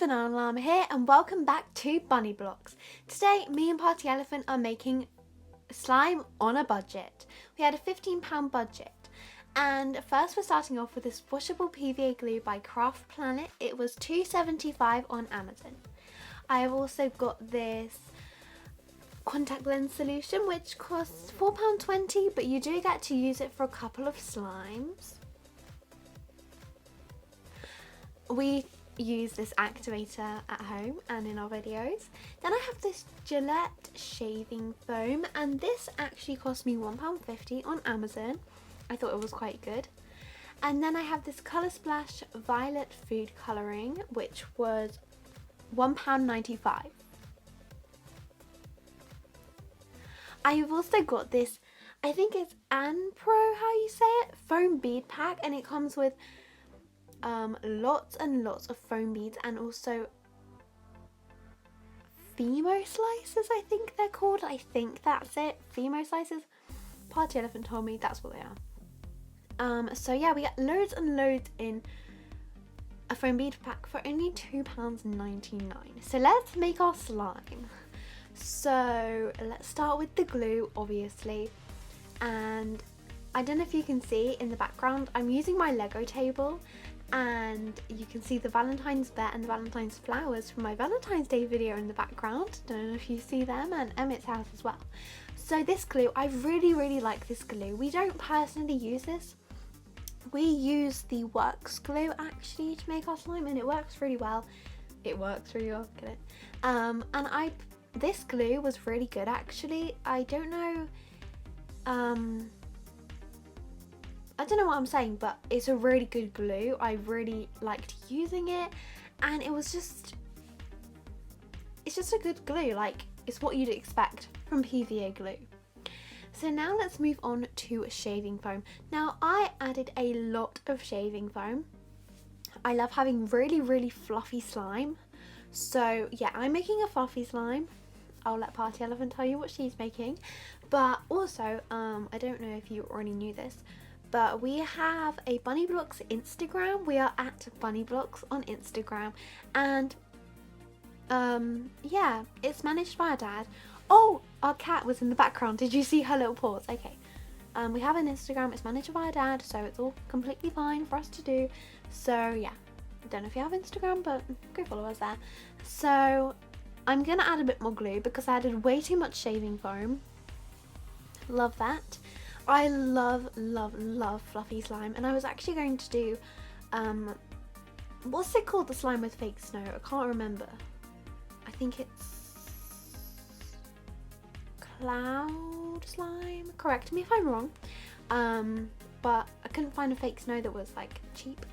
BananaLllama here and welcome back to BunnyBlocks. Today, me and Partyelephant are making slime on a budget. We had a £15 budget. And first we're starting off with this washable PVA glue by Craft Planet. It was $2.75 on Amazon. I have also got this contact lens solution which costs £4.20, but you do get to use it for a couple of slimes. We use this activator at home and in our videos. Then I have this Gillette shaving foam, and this actually cost me £1.50 on Amazon. I thought it was quite good. And then I have this Colour Splash violet food colouring, which was £1.95. I've also got this, I think it's Anpro, how you say it, foam bead pack, and it comes with lots and lots of foam beads and also Fimo slices, I think they're called. I think that's it. Fimo slices. Partyelephant told me that's what they are. So yeah, we get loads and loads in a foam bead pack for only £2.99. So let's make our slime. So let's start with the glue, obviously. And I don't know if you can see in the background, I'm using my Lego table, and you can see the Valentine's bear and the Valentine's flowers from my Valentine's Day video in the background. Don't know if you see them, and Emmett's house as well. So this glue, I really like this glue. We don't personally use this. We use the Works glue actually to make our slime, and it works really well. It works really well, get it? And this glue was really good actually. I don't know what I'm saying, but it's a really good glue. I really liked using it, and it's just a good glue. Like, it's what you'd expect from PVA glue. So now let's move on to shaving foam. Now I added a lot of shaving foam. I love having really fluffy slime. So yeah, I'm making a fluffy slime. I'll let Partyelephant tell you what she's making. But also, I don't know if you already knew this, but we have a BunnyBlocks Instagram. We are at BunnyBlocks on Instagram, and yeah, it's managed by our dad. Oh, our cat was in the background. Did you see her little paws? Okay. We have an Instagram. It's managed by our dad, so it's all completely fine for us to do. So yeah, I don't know if you have Instagram, but go follow us there. So I'm gonna add a bit more glue because I added way too much shaving foam. Love that. I love fluffy slime, and I was actually going to do what's it called, the slime with fake snow? I can't remember. I think it's cloud slime. Correct me if I'm wrong. But I couldn't find a fake snow that was like cheap.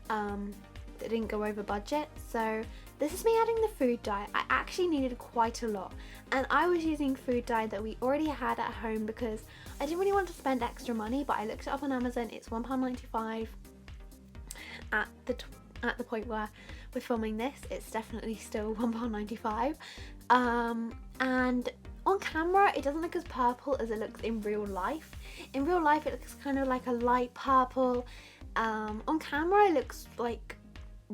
That didn't go over budget. So this is me adding the food dye. I actually needed quite a lot, and I was using food dye that we already had at home because I didn't really want to spend extra money, but I looked it up on Amazon. It's £1.95 at the point where we're filming this. It's definitely still £1.95. And on camera it doesn't look as purple as it looks in real life. In real life it looks kind of like a light purple. On camera it looks like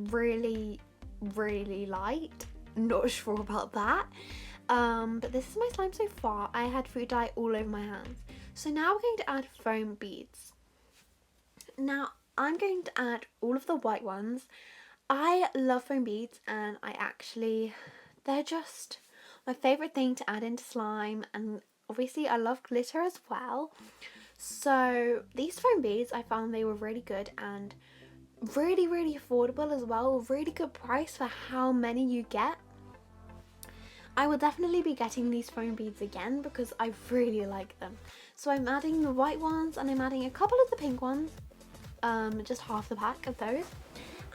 really light. Not sure about that. But this is my slime so far. I had food dye all over my hands. So now we're going to add foam beads. Now I'm going to add all of the white ones. I love foam beads, and they're just my favourite thing to add into slime, and obviously I love glitter as well. So these foam beads, I found they were really good and really affordable as well. Really good price for how many you get. I will definitely be getting these foam beads again because I really like them. So I'm adding the white ones, and I'm adding a couple of the pink ones, just half the pack of those.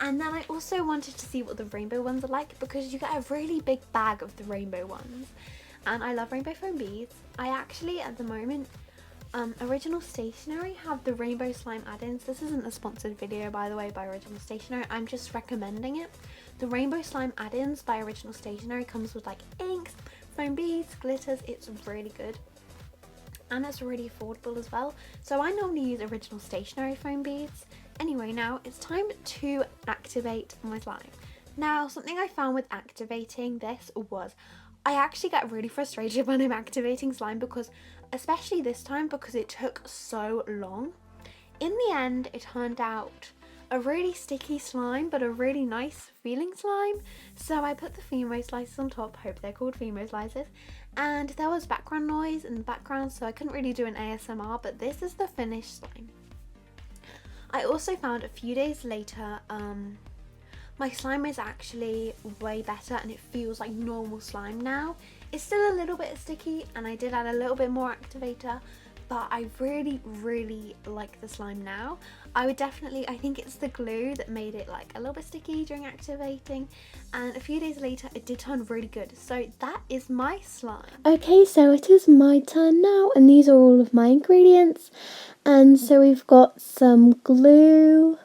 And then I also wanted to see what the rainbow ones are like, because you get a really big bag of the rainbow ones, and I love rainbow foam beads. I actually, at the moment, Original Stationery have the rainbow slime add-ins. This isn't a sponsored video, by the way, by Original Stationery. I'm just recommending it. The rainbow slime add-ins by Original Stationery comes with like inks, foam beads, glitters. It's really good, and it's really affordable as well. So I normally use Original Stationery foam beads. Anyway, now it's time to activate my slime. Now, something I found with activating this was I actually get really frustrated when I'm activating slime because, especially this time, because it took so long. In the end, it turned out a really sticky slime, but a really nice feeling slime. So I put the Fimo slices on top, hope they're called Fimo slices, and there was background noise in the background, so I couldn't really do an ASMR, but this is the finished slime. I also found a few days later, my slime is actually way better and it feels like normal slime now. It's still a little bit sticky and I did add a little bit more activator, but I really like the slime now. I think it's the glue that made it like a little bit sticky during activating, and a few days later it did turn really good. So that is my slime. Okay, so it is my turn now, and these are all of my ingredients. And so we've got some glue,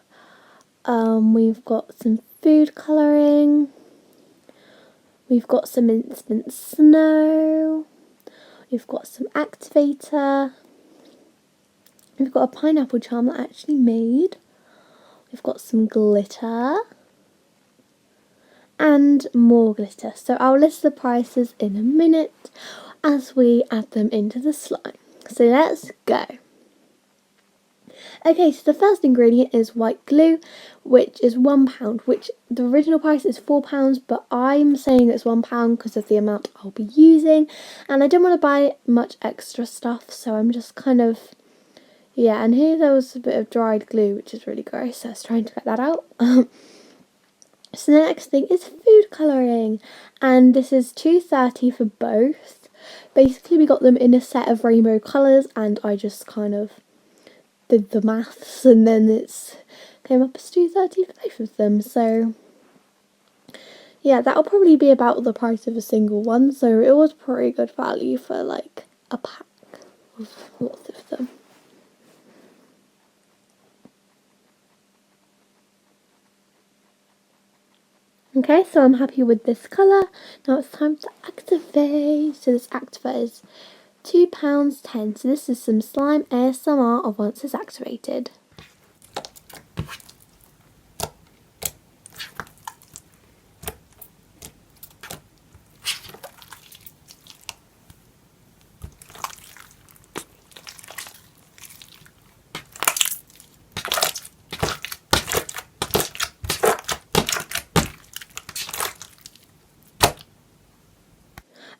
we've got some food colouring, we've got some instant snow, we've got some activator, we've got a pineapple charm that I actually made, we've got some glitter, and more glitter. So I'll list the prices in a minute as we add them into the slime. So let's go. Okay, so the first ingredient is white glue, which is £1, which the original price is £4, but I'm saying it's £1 because of the amount I'll be using, and I don't want to buy much extra stuff, so I'm just kind of, yeah, and here there was a bit of dried glue, which is really gross, so I was trying to get that out. So the next thing is food colouring, and this is £2.30 for both. Basically we got them in a set of rainbow colours, and I just kind of did the maths, and then it's came up as £2.30 for both of them. So yeah, that'll probably be about the price of a single one, so it was pretty good value for like a pack of lots of them. Okay, so I'm happy with this colour. Now it's time to activate. So this activator is £2.10. So this is some slime ASMR of once it's activated.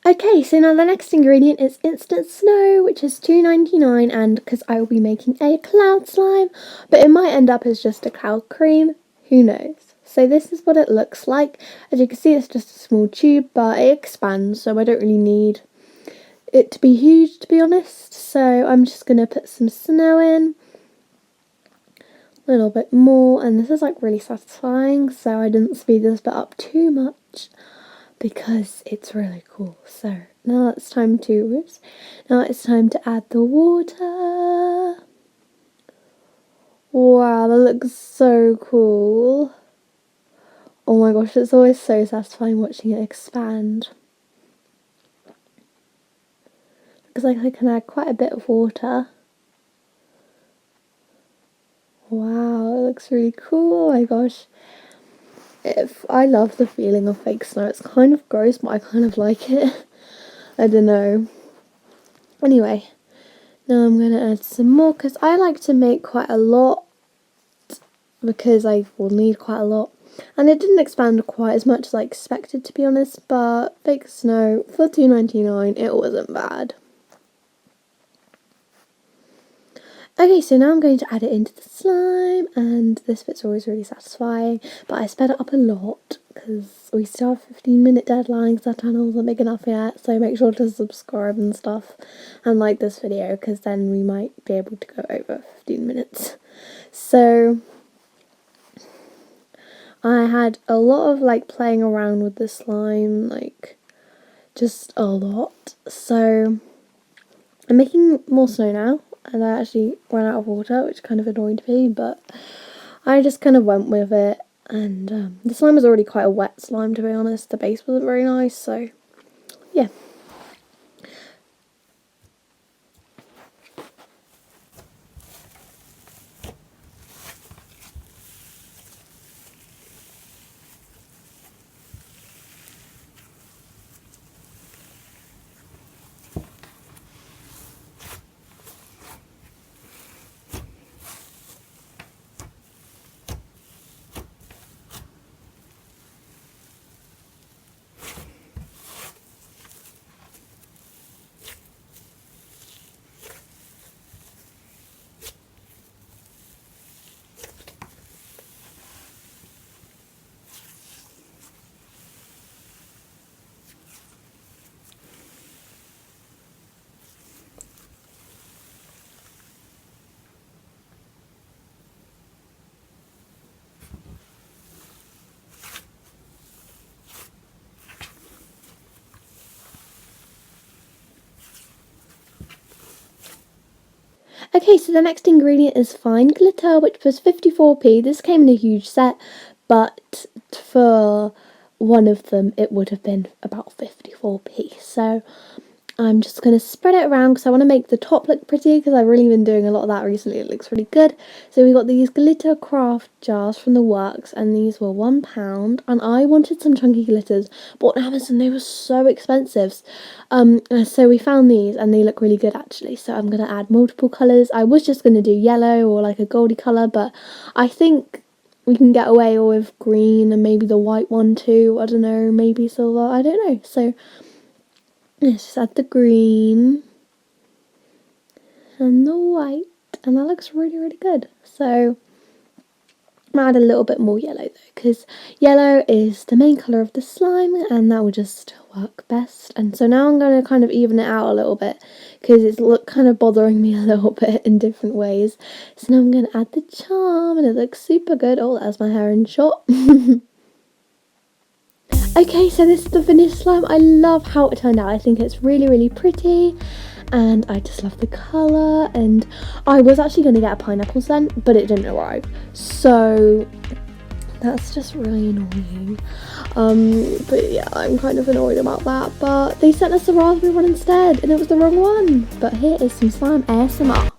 Okay, so now the next ingredient is instant snow, which is £2.99, and because I will be making a cloud slime, but it might end up as just a cloud cream, who knows. So this is what it looks like. As you can see, it's just a small tube, but it expands, so I don't really need it to be huge, to be honest. So I'm just going to put some snow in, a little bit more, and this is like really satisfying, so I didn't speed this bit up too much, because it's really cool. So now it's time to add the water. Wow, that looks so cool. Oh my gosh, it's always so satisfying watching it expand. Because I can add quite a bit of water. Wow, it looks really cool. Oh my gosh. I love the feeling of fake snow. It's kind of gross, but I kind of like it. I don't know. Anyway, now I'm going to add some more because I like to make quite a lot, because I will need quite a lot. And it didn't expand quite as much as I expected, to be honest, but fake snow for £2.99, it wasn't bad. Okay, so now I'm going to add it into the slime, and this bit's always really satisfying, but I sped it up a lot because we still have 15-minute deadlines. Our channel isn't big enough yet, so make sure to subscribe and stuff and like this video, because then we might be able to go over 15 minutes. So I had a lot of like playing around with the slime, like just a lot. So I'm making more snow now, and I actually ran out of water, which kind of annoyed me, but I just kind of went with it. And the slime was already quite a wet slime, to be honest. The base wasn't very nice, so yeah. Okay, so the next ingredient is fine glitter, which was 54p. This came in a huge set, but for one of them it would have been about 54p. So I'm just going to spread it around because I want to make the top look pretty, because I've really been doing a lot of that recently. It looks really good. So we got these glitter craft jars from the works, and these were £1, and I wanted some chunky glitters, but on Amazon they were so expensive. So we found these and they look really good actually. So I'm going to add multiple colours. I was just going to do yellow or like a goldy colour, but I think we can get away with green and maybe the white one too. I don't know, maybe silver, I don't know. So let's just add the green and the white, and that looks really, really good. So I'm going to add a little bit more yellow though, because yellow is the main colour of the slime, and that will just work best. And so now I'm going to kind of even it out a little bit, because it's kind of bothering me a little bit in different ways. So now I'm going to add the charm, and it looks super good. Oh, that's my hair in shot. Okay, so this is the finished slime. I love how it turned out. I think it's really, really pretty, and I just love the colour. And I was actually going to get a pineapple scent, but it didn't arrive, so that's just really annoying. But yeah, I'm kind of annoyed about that, but they sent us the raspberry one instead, and it was the wrong one. But here is some slime ASMR.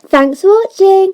Thanks for watching.